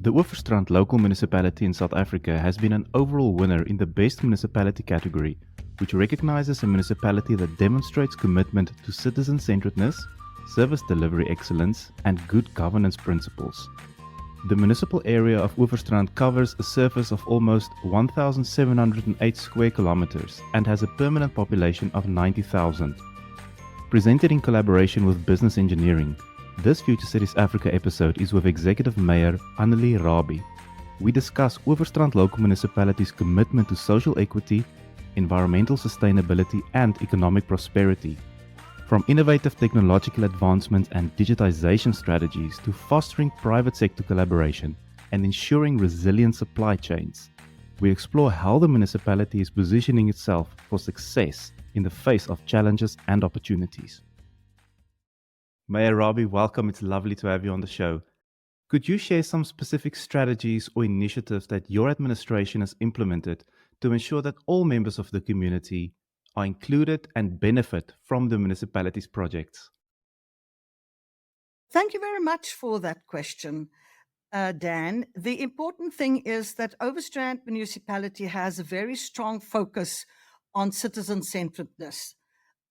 The Overstrand Local Municipality in South Africa has been an overall winner in the Best Municipality Category, which recognizes a municipality that demonstrates commitment to citizen-centeredness, service delivery excellence, and good governance principles. The municipal area of Overstrand covers a surface of almost 1,708 square kilometers and has a permanent population of 90,000. Presented in collaboration with Business Engineering, this Future Cities Africa episode is with Executive Mayor Annelie Rabie. We discuss Overstrand Local Municipality's commitment to social equity, environmental sustainability, and economic prosperity. From innovative technological advancement and digitization strategies to fostering private sector collaboration and ensuring resilient supply chains, we explore how the municipality is positioning itself for success in the face of challenges and opportunities. Mayor Rabie, welcome. It's lovely to have you on the show. Could you share some specific strategies or initiatives that your administration has implemented to ensure that all members of the community are included and benefit from the municipality's projects? Thank you very much for that question, Dan. The important thing is that Overstrand Municipality has a very strong focus on citizen-centeredness.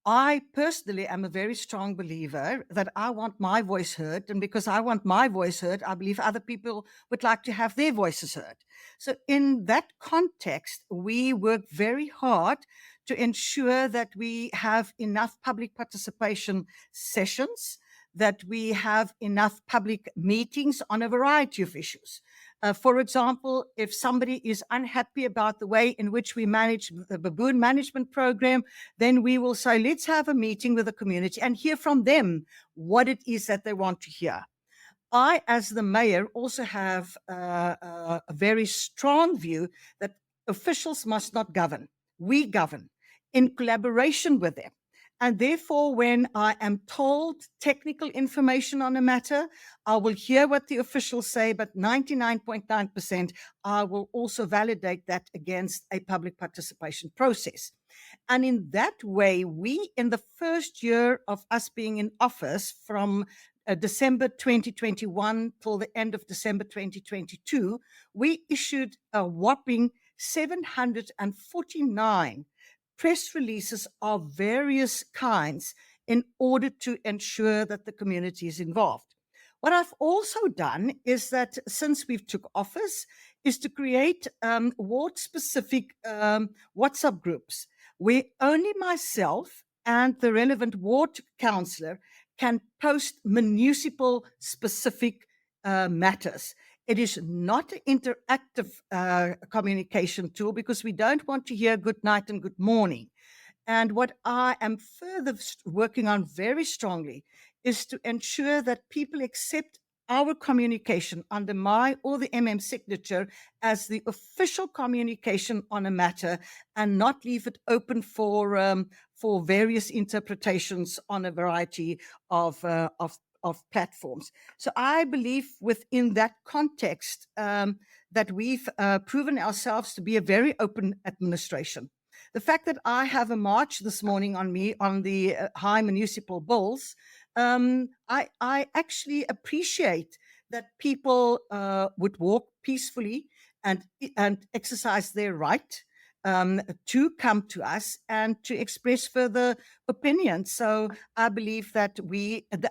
I personally am a very strong believer that I want my voice heard. And because I want my voice heard, I believe other people would like to have their voices heard. So in that context, we work very hard to ensure that we have enough public participation sessions, that we have enough public meetings on a variety of issues. For example, if somebody is unhappy about the way in which we manage the baboon management program, then we will say, let's have a meeting with the community and hear from them what it is that they want to hear. I, as the mayor, also have a very strong view that officials must not govern. We govern in collaboration with them. And therefore, when I am told technical information on a matter, I will hear what the officials say, but 99.9%, I will also validate that against a public participation process. And in that way, we, in the first year of us being in office from December 2021 till the end of December 2022, we issued a whopping 749 press releases of various kinds in order to ensure that the community is involved. What I've also done is that since we've took office is to create ward-specific WhatsApp groups where only myself and the relevant ward councillor can post municipal specific matters. It is not an interactive communication tool because we don't want to hear good night and good morning. And what I am further working on very strongly is to ensure that people accept our communication under my or the MM signature as the official communication on a matter and not leave it open for various interpretations on a variety of platforms. So I believe within that context that we've proven ourselves to be a very open administration. The fact that I have a march this morning on me on the high municipal bills, I actually appreciate that people would walk peacefully and exercise their right to come to us and to express further opinions. So I believe that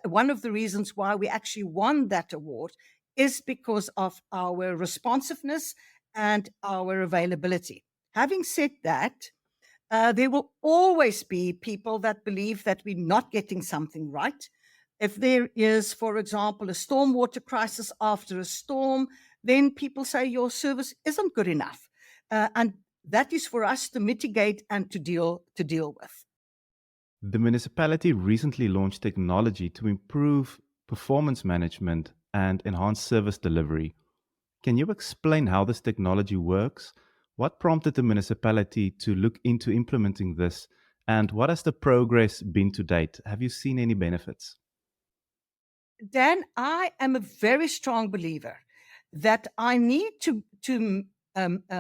one of the reasons why we actually won that award is because of our responsiveness and our availability. Having said that, there will always be people that believe that we're not getting something right. If there is, for example, a stormwater crisis after a storm, then people say your service isn't good enough. And that is for us to mitigate and to deal with. The municipality recently launched technology to improve performance management and enhance service delivery. Can you explain how this technology works? What prompted the municipality to look into implementing this? And what has the progress been to date? Have you seen any benefits? Dan, I am a very strong believer that I need to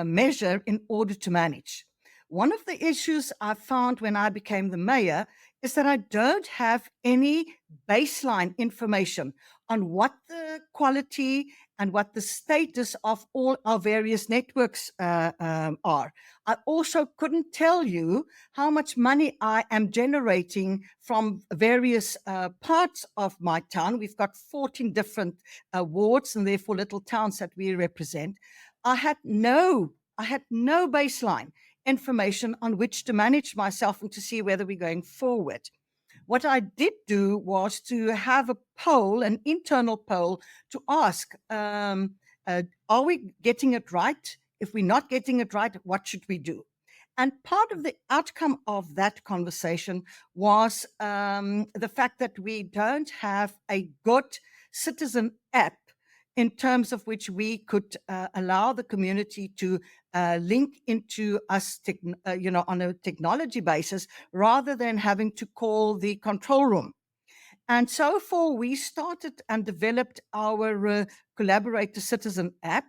measure in order to manage. One of the issues I found when I became the mayor is that I don't have any baseline information on what the quality and what the status of all our various networks are. I also couldn't tell you how much money I am generating from various parts of my town. We've got 14 different wards and therefore little towns that we represent. I had no baseline information on which to manage myself and to see whether we're going forward. What I did do was to have a poll, an internal poll, to ask, are we getting it right? If we're not getting it right, what should we do? And part of the outcome of that conversation was the fact that we don't have a good citizen app in terms of which we could allow the community to link into us, on a technology basis, rather than having to call the control room. And so far, we started and developed our Collaborator Citizen app.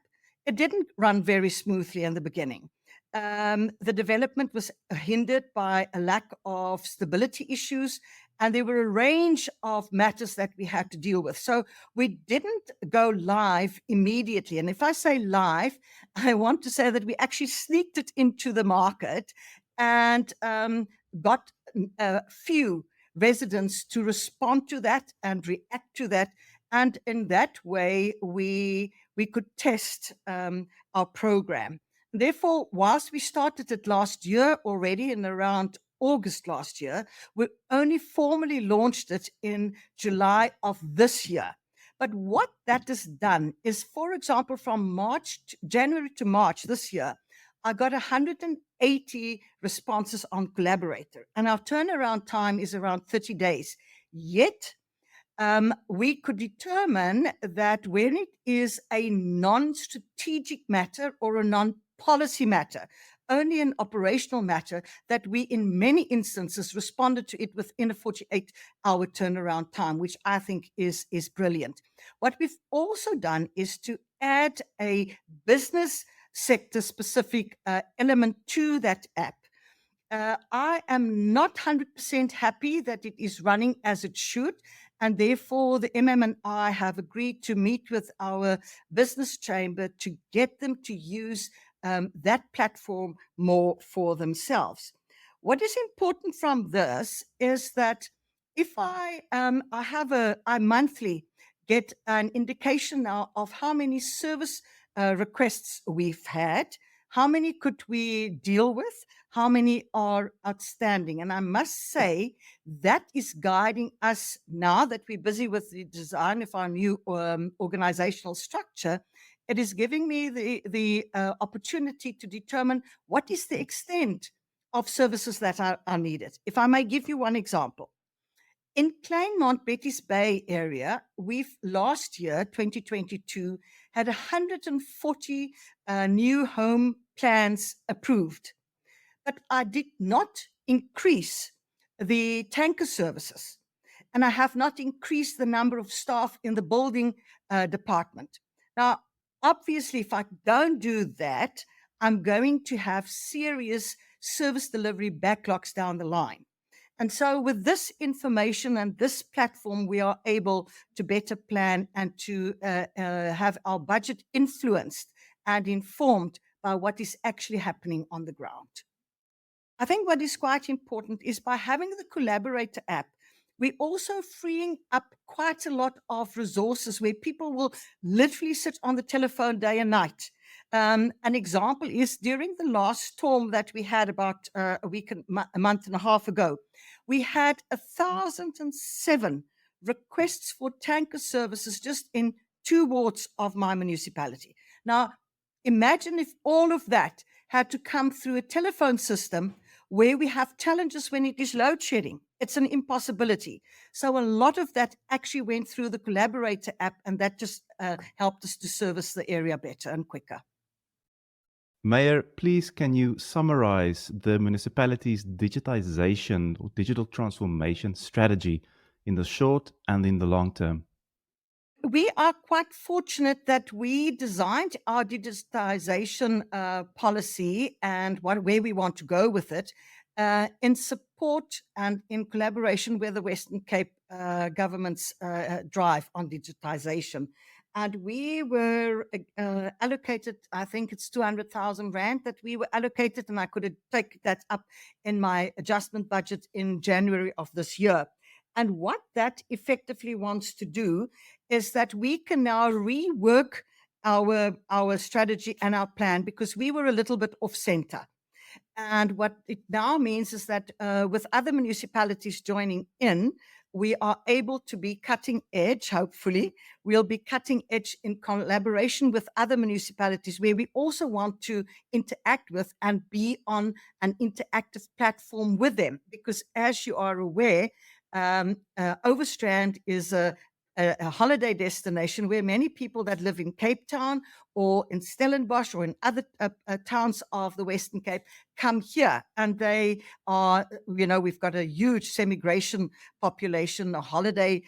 It didn't run very smoothly in the beginning. The development was hindered by a lack of stability issues, and there were a range of matters that we had to deal with. So we didn't go live immediately. And if I say live, I want to say that we actually sneaked it into the market and got a few residents to respond to that and react to that. And in that way, we could test our program. Therefore, whilst we started it last year already in around August last year, we only formally launched it in July of this year. But what that has done is, for example, from January to March this year, I got 180 responses on Collaborator, and our turnaround time is around 30 days. Yet, we could determine that when it is a non-strategic matter or a non-policy matter, only an operational matter, that we in many instances responded to it within a 48-hour turnaround time, which I think is brilliant. What we've also done is to add a business sector-specific element to that app. I am not 100% happy that it is running as it should, and therefore the MM and I have agreed to meet with our business chamber to get them to use that platform more for themselves. What is important from this is that if I monthly get an indication now of how many service requests we've had, how many could we deal with, how many are outstanding. And I must say that is guiding us now that we're busy with the design of our new organizational structure. It is giving me the opportunity to determine what is the extent of services that are needed. If I may give you one example. In Kleinmond, Betty's Bay area, we've last year, 2022, had 140 new home plans approved. But I did not increase the tanker services, and I have not increased the number of staff in the building department. Now, obviously, if I don't do that, I'm going to have serious service delivery backlogs down the line. And so with this information and this platform, we are able to better plan and to have our budget influenced and informed by what is actually happening on the ground. I think what is quite important is by having the Collaborator app, we're also freeing up quite a lot of resources where people will literally sit on the telephone day and night. An example is during the last storm that we had about a month and a half ago, we had 1,007 requests for tanker services just in 2 wards of my municipality. Now, imagine if all of that had to come through a telephone system where we have challenges when it is load shedding. It's an impossibility. So a lot of that actually went through the Collaborator app, and that just helped us to service the area better and quicker. Mayor, please can you summarize the municipality's digitization or digital transformation strategy in the short and in the long term? We are quite fortunate that we designed our digitization policy and where we want to go with it in support and in collaboration with the Western Cape government's drive on digitization. And we were allocated, I think it's 200,000 Rand that we were allocated, and I could take that up in my adjustment budget in January of this year. And what that effectively wants to do is that we can now rework our strategy and our plan, because we were a little bit off center. And what it now means is that with other municipalities joining in, we are able to be cutting edge, hopefully. We'll be cutting edge in collaboration with other municipalities, where we also want to interact with and be on an interactive platform with them. Because as you are aware, Overstrand is a holiday destination where many people that live in Cape Town or in Stellenbosch or in other towns of the Western Cape come here, and they are, we've got a huge semigration population, a holiday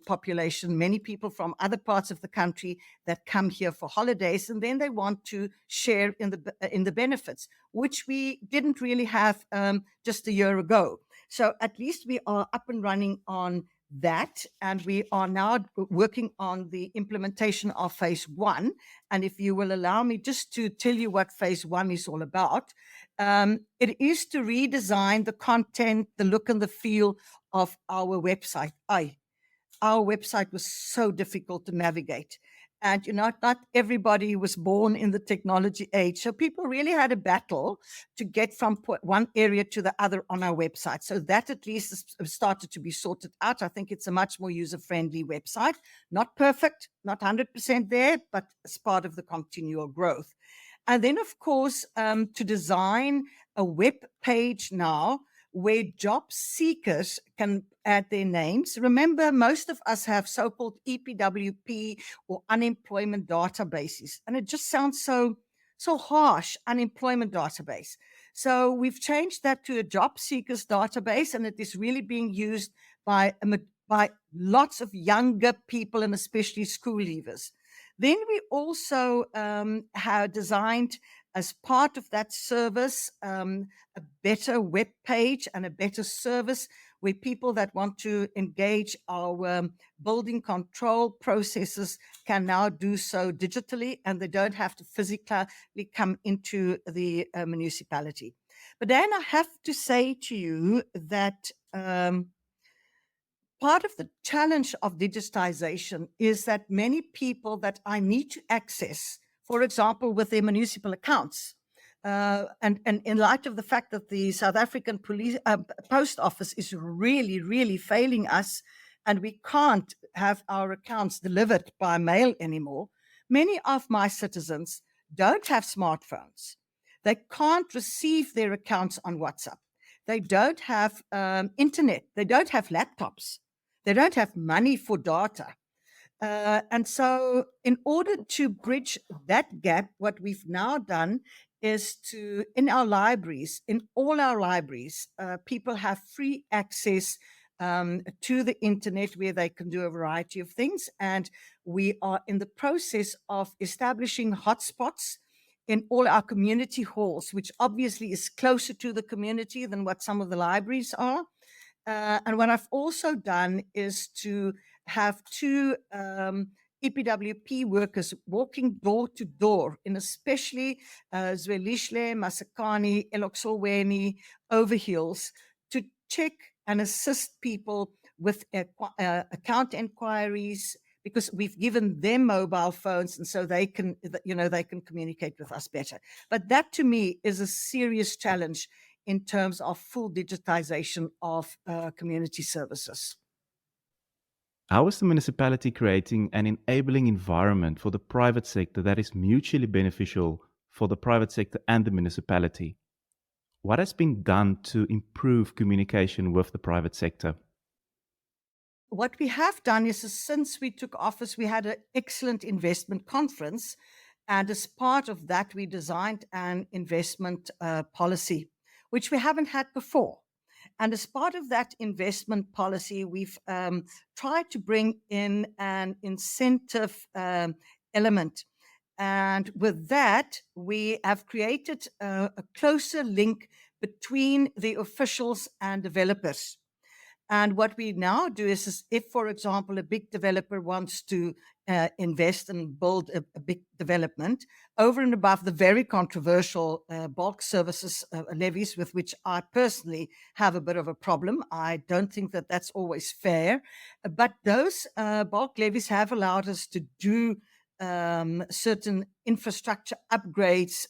population, many people from other parts of the country that come here for holidays, and then they want to share in the benefits, which we didn't really have just a year ago. So at least we are up and running on that, and we are now working on the implementation of phase 1. And if you will allow me just to tell you what phase 1 is all about, it is to redesign the content, the look and the feel of our website. Our website was so difficult to navigate. And, not everybody was born in the technology age. So people really had a battle to get from one area to the other on our website. So that at least has started to be sorted out. I think it's a much more user-friendly website. Not perfect, not 100% there, but as part of the continual growth. And then, of course, to design a web page now where job seekers can add their names. Remember, most of us have so-called EPWP or unemployment databases, and it just sounds so harsh, unemployment database. So we've changed that to a job seekers database, and it is really being used by lots of younger people, and especially school leavers. Then we also have designed, as part of that service, a better web page and a better service where people that want to engage our building control processes can now do so digitally, and they don't have to physically come into the municipality. But then I have to say to you that part of the challenge of digitization is that many people that I need to access, for example, with their municipal accounts, and in light of the fact that the South African post office is really, really failing us, and we can't have our accounts delivered by mail anymore, many of my citizens don't have smartphones. They can't receive their accounts on WhatsApp. They don't have internet. They don't have laptops. They don't have money for data. And so in order to bridge that gap, what we've now done is to, in our libraries, in all our libraries, people have free access to the internet where they can do a variety of things. And we are in the process of establishing hotspots in all our community halls, which obviously is closer to the community than what some of the libraries are. And what I've also done is to have two EPWP workers walking door to door in especially Zwelishle, Masakani, Eloxolweni, Overhills, to check and assist people with account inquiries, because we've given them mobile phones, and so they can communicate with us better. But that to me is a serious challenge in terms of full digitization of community services. How is the municipality creating an enabling environment for the private sector that is mutually beneficial for the private sector and the municipality? What has been done to improve communication with the private sector? What we have done is, since we took office, we had an excellent investment conference. And as part of that, we designed an investment policy, which we haven't had before. And as part of that investment policy, we've tried to bring in an incentive element. And with that, we have created a closer link between the officials and developers. And what we now do is if, for example, a big developer wants to invest and build a big development over and above the very controversial bulk services levies, with which I personally have a bit of a problem. I don't think that that's always fair. But those bulk levies have allowed us to do certain infrastructure upgrades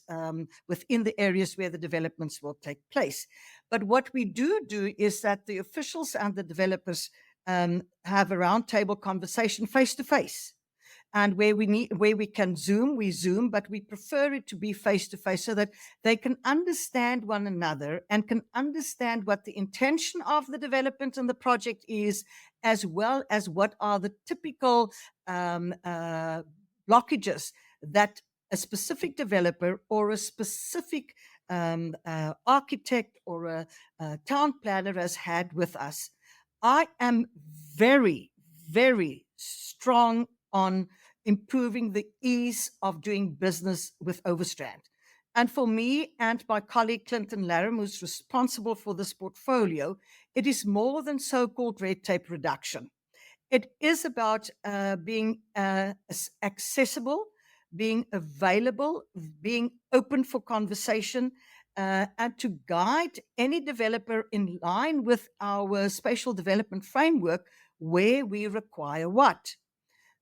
within the areas where the developments will take place. But what we do is that the officials and the developers have a roundtable conversation face to face. And where we can Zoom, we Zoom, but we prefer it to be face to face so that they can understand one another and can understand what the intention of the development and the project is, as well as what are the typical blockages that a specific developer or a specific architect or a town planner has had with us. I am very, very strong on improving the ease of doing business with Overstrand. And for me and my colleague Clinton Laram, who's responsible for this portfolio, it is more than so-called red tape reduction. It is about being accessible, being available, being open for conversation, and to guide any developer in line with our spatial development framework where we require what.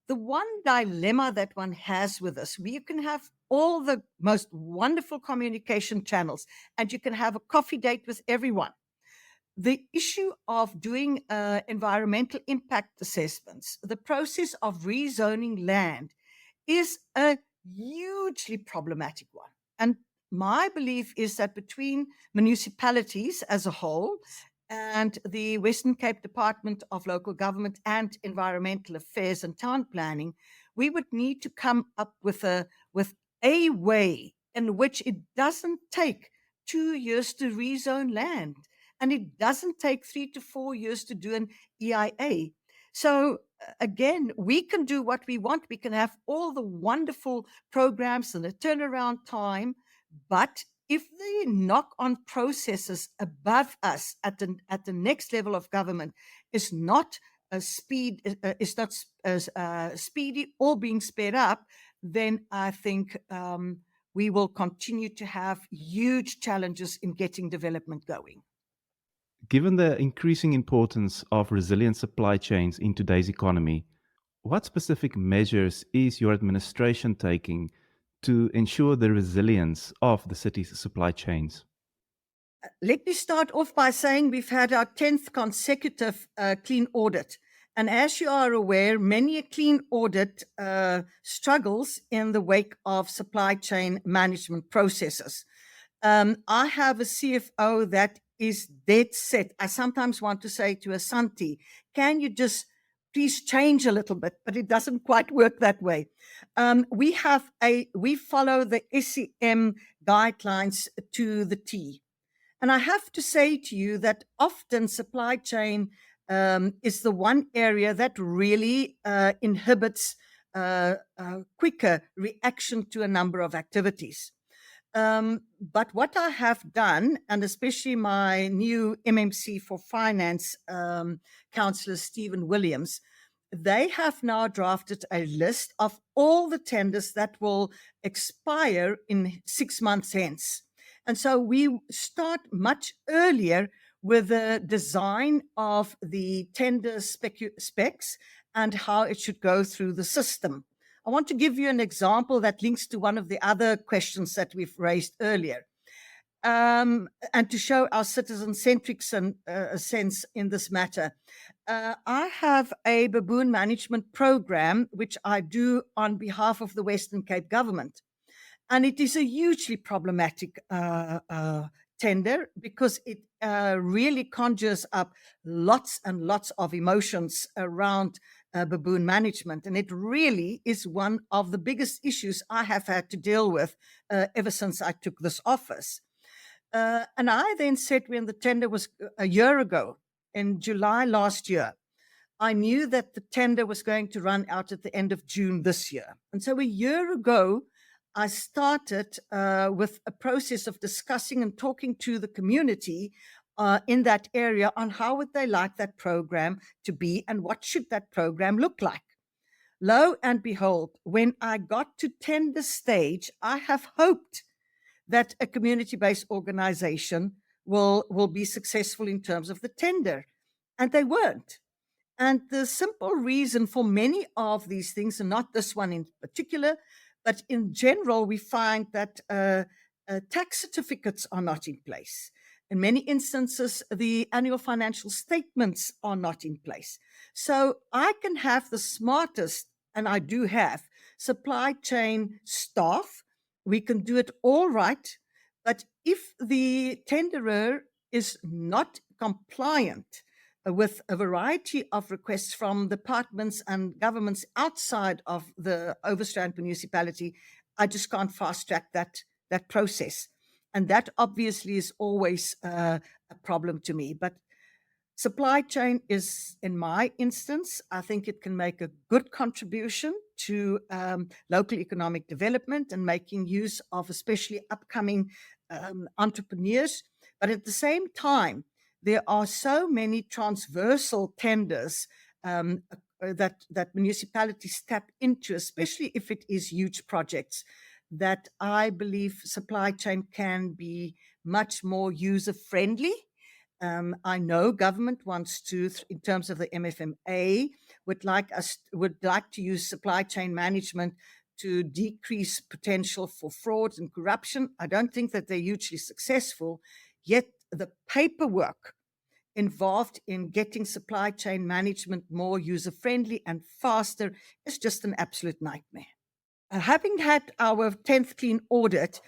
The one dilemma that one has with this, you can have all the most wonderful communication channels and you can have a coffee date with everyone. The issue of doing environmental impact assessments, the process of rezoning land is a hugely problematic one. And my belief is that between municipalities as a whole and the Western Cape Department of Local Government and Environmental Affairs and Town Planning, we would need to come up with a way in which it doesn't take 2 years to rezone land, and it doesn't take 3 to 4 years to do an EIA. So again, we can do what we want. We can have all the wonderful programs and the turnaround time, but if the knock-on processes above us at the next level of government is not speedy or being sped up, then I think we will continue to have huge challenges in getting development going. Given the increasing importance of resilient supply chains in today's economy, what specific measures is your administration taking to ensure the resilience of the city's supply chains? Let me start off by saying we've had our 10th consecutive clean audit. And as you are aware, many a clean audit struggles in the wake of supply chain management processes. I have a CFO that is dead set. I sometimes want to say to Asante, can you just please change a little bit? But it doesn't quite work that way. We follow the SCM guidelines to the T. And I have to say to you that often supply chain is the one area that really inhibits quicker reaction to a number of activities. But what I have done, and especially my new MMC for Finance Councillor Stephen Williams, they have now drafted a list of all the tenders that will expire in 6 months hence. And so we start much earlier with the design of the tender specs and how it should go through the system. I want to give you an example that links to one of the other questions that we've raised earlier, and to show our citizen-centric sense in this matter. I have a baboon management program, which I do on behalf of the Western Cape government. And it is a hugely problematic tender because it really conjures up lots and lots of emotions around baboon management. And it really is one of the biggest issues I have had to deal with ever since I took this office. And I then said when the tender was a year ago, in July last year, I knew that the tender was going to run out at the end of June this year. And so a year ago, I started with a process of discussing and talking to the community in that area on how would they like that program to be and what should that program look like. Lo and behold, when I got to tender stage, I have hoped that a community-based organization will be successful in terms of the tender, and they weren't. And the simple reason for many of these things, and not this one in particular, but in general, we find that tax certificates are not in place. In many instances, the annual financial statements are not in place. So I can have the smartest, and I do have, supply chain staff. We can do it all right. But if the tenderer is not compliant with a variety of requests from departments and governments outside of the Overstrand Municipality, I just can't fast track that process. And that obviously is always a problem to me. But supply chain is, in my instance, I think it can make a good contribution to local economic development and making use of especially upcoming entrepreneurs. But at the same time, there are so many transversal tenders that municipalities tap into, especially if it is huge projects, that I believe supply chain can be much more user-friendly. I know government wants to, in terms of the MFMA, would like to use supply chain management to decrease potential for fraud and corruption. I don't think that they're hugely successful, yet the paperwork involved in getting supply chain management more user-friendly and faster is just an absolute nightmare. Having had our 10th clean audit,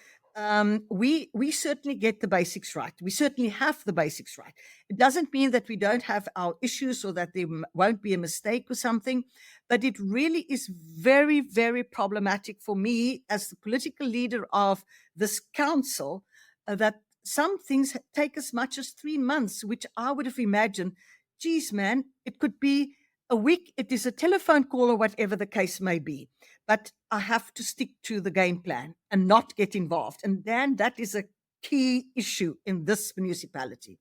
we certainly get the basics right. We certainly have the basics right. It doesn't mean that we don't have our issues or that there won't be a mistake or something, but it really is very, very problematic for me as the political leader of this council that some things take as much as 3 months, which I would have imagined, geez, man, it could be a week, it is a telephone call or whatever the case may be. But I have to stick to the game plan and not get involved. And then that is a key issue in this municipality.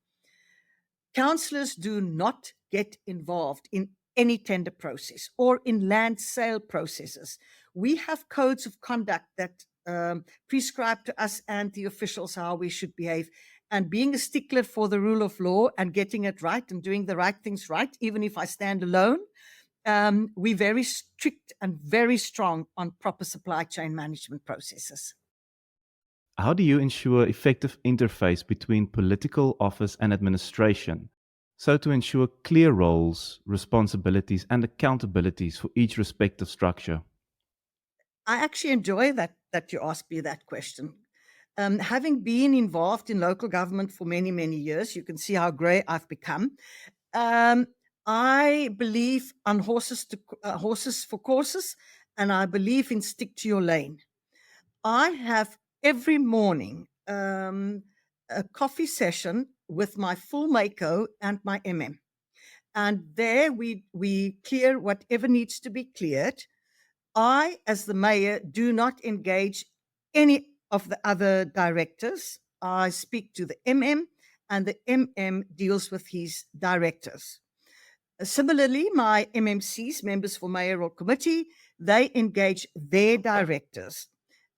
Councillors do not get involved in any tender process or in land sale processes. We have codes of conduct that prescribe to us and the officials how we should behave. And being a stickler for the rule of law and getting it right and doing the right things right, even if I stand alone, we're very strict and very strong on proper supply chain management processes. How do you ensure effective interface between political office and administration, so to ensure clear roles, responsibilities, and accountabilities for each respective structure? I actually enjoy that you asked me that question. Having been involved in local government for many, many years, you can see how grey I've become. I believe on horses for courses, and I believe in stick to your lane. I have every morning a coffee session with my full MACO and my MM. And there we clear whatever needs to be cleared. I, as the mayor, do not engage any of the other directors. I speak to the MM, and the MM deals with his directors. Similarly, my MMCs, members for mayoral committee, they engage their directors.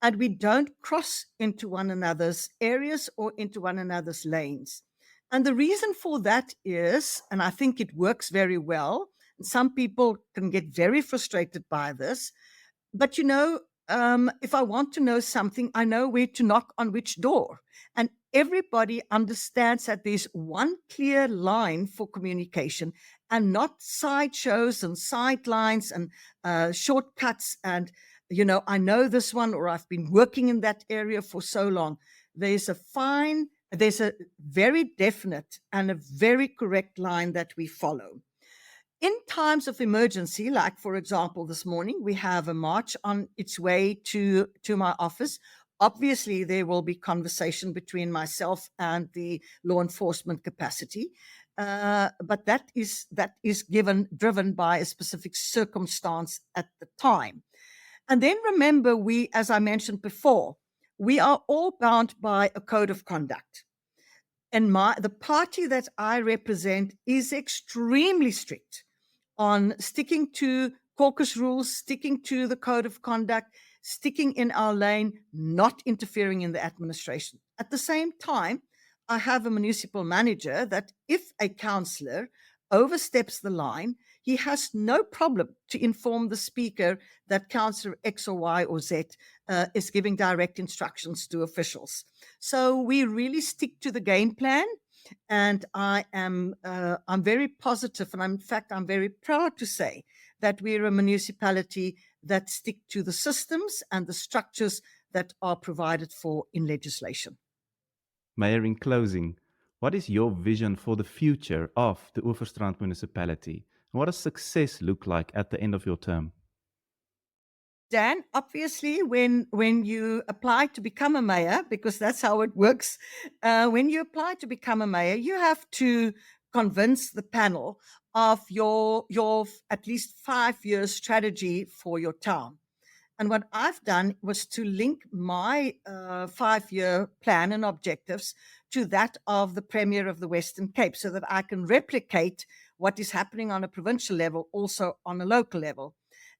And we don't cross into one another's areas or into one another's lanes. And the reason for that is, and I think it works very well, and some people can get very frustrated by this, but if I want to know something, I know where to knock on which door. And everybody understands that there's one clear line for communication and not sideshows and sidelines and shortcuts. And, I know this one, or I've been working in that area for so long. There's a very definite and a very correct line that we follow. In times of emergency, like, for example, this morning, we have a march on its way to my office. Obviously, there will be conversation between myself and the law enforcement capacity, but that is driven by a specific circumstance at the time. And then remember, as I mentioned before, we are all bound by a code of conduct. And the party that I represent is extremely strict on sticking to caucus rules, sticking to the code of conduct, sticking in our lane, not interfering in the administration. At the same time, I have a municipal manager that if a councillor oversteps the line, he has no problem to inform the speaker that councillor X or Y or Z is giving direct instructions to officials. So we really stick to the game plan. And I'm very positive, and in fact, I'm very proud to say that we're a municipality that stick to the systems and the structures that are provided for in legislation. Mayor, in closing, what is your vision for the future of the Overstrand Municipality? And what does success look like at the end of your term? Dan, obviously, when you apply to become a mayor, because that's how it works, when you apply to become a mayor, you have to convince the panel of your at least 5-year strategy for your town. And what I've done was to link my 5-year plan and objectives to that of the Premier of the Western Cape, so that I can replicate what is happening on a provincial level also on a local level.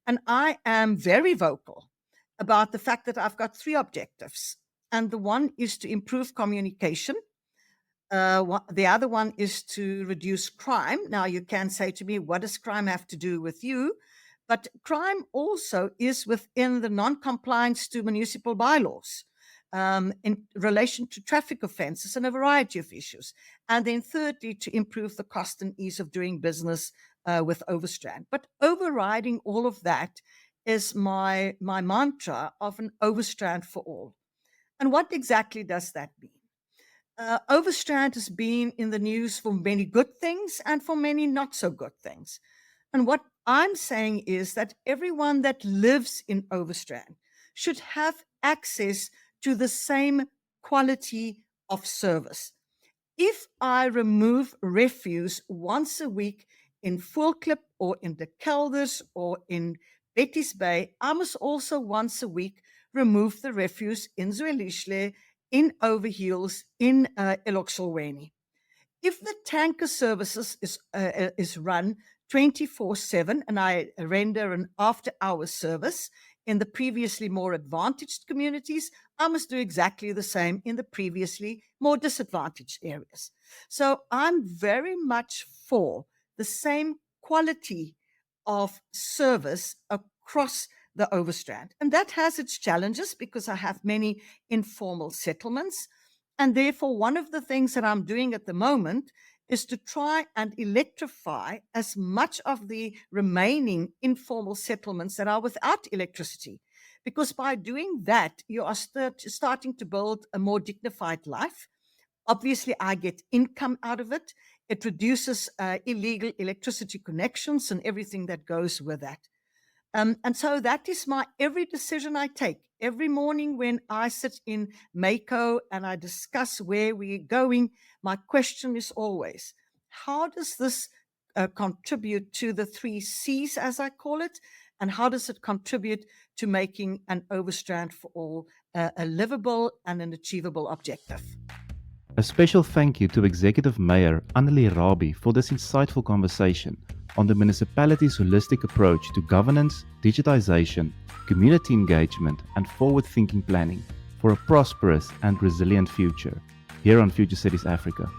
And I am very vocal about the fact that I've got 3 objectives. And the one is to improve communication. The other one is to reduce crime. Now, you can say to me, what does crime have to do with you? But crime also is within the non-compliance to municipal bylaws in relation to traffic offences and a variety of issues. And then thirdly, to improve the cost and ease of doing business with Overstrand. But overriding all of that is my mantra of an Overstrand for all. And what exactly does that mean? Overstrand has been in the news for many good things and for many not so good things. And what I'm saying is that everyone that lives in Overstrand should have access to the same quality of service. If I remove refuse once a week in Voelklip or in the Kelders or in Betty's Bay, I must also once a week remove the refuse in Zwelishle, in Overheels, in Eloxolweni. If the tanker services is run 24/7 and I render an after-hours service in the previously more advantaged communities, I must do exactly the same in the previously more disadvantaged areas. So I'm very much for the same quality of service across the Overstrand. And that has its challenges because I have many informal settlements. And therefore, one of the things that I'm doing at the moment is to try and electrify as much of the remaining informal settlements that are without electricity. Because by doing that, you are starting to build a more dignified life. Obviously, I get income out of it. It reduces illegal electricity connections and everything that goes with that. And so that is every decision I take. Every morning when I sit in Mako and I discuss where we're going, my question is always, how does this contribute to the 3 C's, as I call it? And how does it contribute to making an Overstrand for all a livable and an achievable objective? A special thank you to Executive Mayor Annelie Rabie for this insightful conversation on the municipality's holistic approach to governance, digitisation, community engagement and forward-thinking planning for a prosperous and resilient future here on Future Cities Africa.